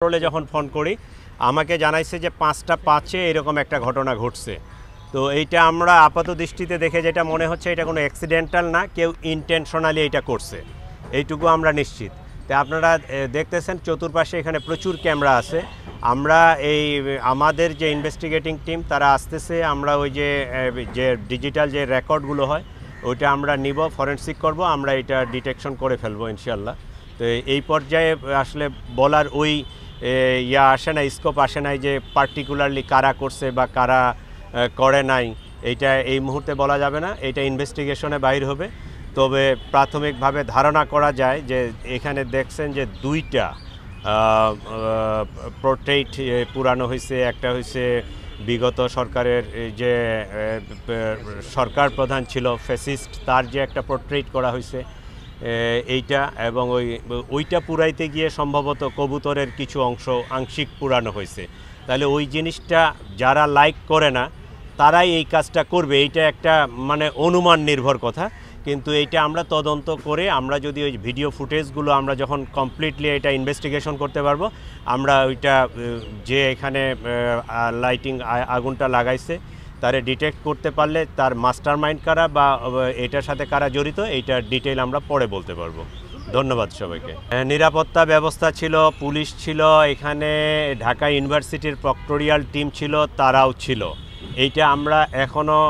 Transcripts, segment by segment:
কন্ট্রোলে যখন ফোন করি আমাকে জানাইছে যে ৫টা ৫-এ এরকম একটা ঘটনা ঘটছে। তো এইটা আমরা আপাত দৃষ্টিতে দেখে যেটা মনে হচ্ছে এটা কোনো অ্যাক্সিডেন্টাল না, কেউ ইন্টেনশনালি এইটা করছে, এইটুকু আমরা নিশ্চিত। তো আপনারা দেখতেছেন চতুর্পাশে এখানে প্রচুর ক্যামেরা আছে। আমরা আমাদের যে ইনভেস্টিগেটিং টিম তারা আসতেছে, আমরা ওই যে ডিজিটাল যে রেকর্ডগুলো হয় ওইটা আমরা নিব, ফরেনসিক করব, আমরা এটা ডিটেকশন করে ফেলবো ইনশাল্লাহ। তো এই পর্যায়ে আসলে বলার ওই আসে না, স্কোপ আসে নাই যে পার্টিকুলারলি কারা করছে বা কারা করে নাই, এইটা এই মুহূর্তে বলা যাবে না, এটা ইনভেস্টিগেশনে বাইর হবে। তবে প্রাথমিকভাবে ধারণা করা যায় যে এখানে দেখছেন যে দুইটা পোর্ট্রেট পুরানো হয়েছে। একটা হয়েছে বিগত সরকারের যে সরকার প্রধান ছিল ফ্যাসিস্ট, তার যে একটা পোর্ট্রেট করা হয়েছে এইটা, এবং ওইটা পুরাইতে গিয়ে সম্ভবত কবুতরের কিছু অংশ আংশিক পুরানো হয়েছে। তাহলে ওই জিনিসটা যারা লাইক করে না তারাই এই কাজটা করবে, এইটা একটা মানে অনুমান নির্ভর কথা। কিন্তু এইটা আমরা তদন্ত করে আমরা যদি ওই ভিডিও ফুটেজগুলো আমরা যখন কমপ্লিটলি এটা ইনভেস্টিগেশন করতে পারবো, আমরা ওইটা যে এখানে লাইটিং আগুনটা লাগাইছে তারে ডিটেক্ট করতে পারলে তার মাস্টার মাইন্ড কারা বা এটার সাথে কারা জড়িত এইটার ডিটেইল আমরা পরে বলতে পারবো। ধন্যবাদ সবাইকে। নিরাপত্তা ব্যবস্থা ছিল, পুলিশ ছিল, এখানে ঢাকা ইউনিভার্সিটির প্রক্টোরিয়াল টিম ছিল, তারাও ছিল। এইটা আমরা এখনও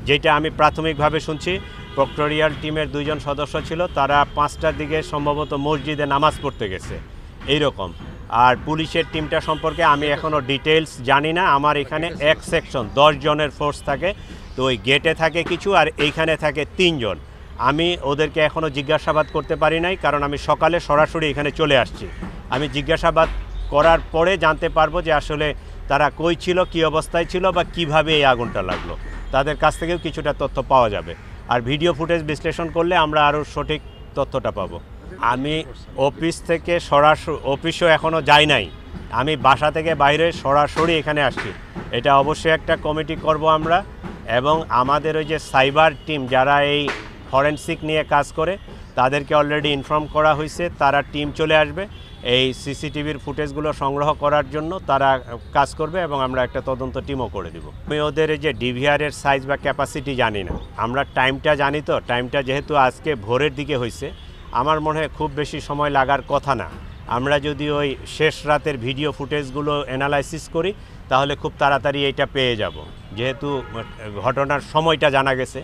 যেটা আমি প্রাথমিকভাবে শুনছি, প্রক্টোরিয়াল টিমের 2 জন সদস্য ছিল, তারা 5টার দিকে সম্ভবত মসজিদে নামাজ পড়তে গেছে এইরকম। আর পুলিশের টিমটা সম্পর্কে আমি এখনও ডিটেলস জানি না। আমার এখানে এক সেকশন 10 জনের ফোর্স থাকে, তো ওই গেটে থাকে কিছু আর এইখানে থাকে 3 জন। আমি ওদেরকে এখনও জিজ্ঞাসাবাদ করতে পারি নাই, কারণ আমি সকালে সরাসরি এখানে চলে আসছি। আমি জিজ্ঞাসাবাদ করার পরে জানতে পারবো যে আসলে তারা কই ছিল, কী অবস্থায় ছিল বা কিভাবে এই আগুনটা লাগলো। তাদের কাছ থেকেও কিছুটা তথ্য পাওয়া যাবে, আর ভিডিও ফুটেজ বিশ্লেষণ করলে আমরা আরও সঠিক তথ্যটা পাবো। আমি অফিস থেকে অফিসও এখনও যাই নাই, আমি বাসা থেকে বাইরে সরাসরি এখানে আসছি। এটা অবশ্যই একটা কমিটি করব আমরা, এবং আমাদের ওই যে সাইবার টিম যারা এই ফরেনসিক নিয়ে কাজ করে তাদেরকে অলরেডি ইনফর্ম করা হয়েছে, তারা টিম চলে আসবে এই সিসিটিভির ফুটেজগুলো সংগ্রহ করার জন্য, তারা কাজ করবে এবং আমরা একটা তদন্ত টিমও করে দেব। আমি ওদের যে ডিভিআরের সাইজ বা ক্যাপাসিটি জানি না, আমরা টাইমটা জানি। তো টাইমটা যেহেতু আজকে ভোরের দিকে হয়েছে, আমার মনে হয় খুব বেশি সময় লাগার কথা না। আমরা যদি ওই শেষ রাতের ভিডিও ফুটেজগুলো অ্যানালাইসিস করি তাহলে খুব তাড়াতাড়ি এইটা পেয়ে যাব, যেহেতু ঘটনার সময়টা জানা গেছে।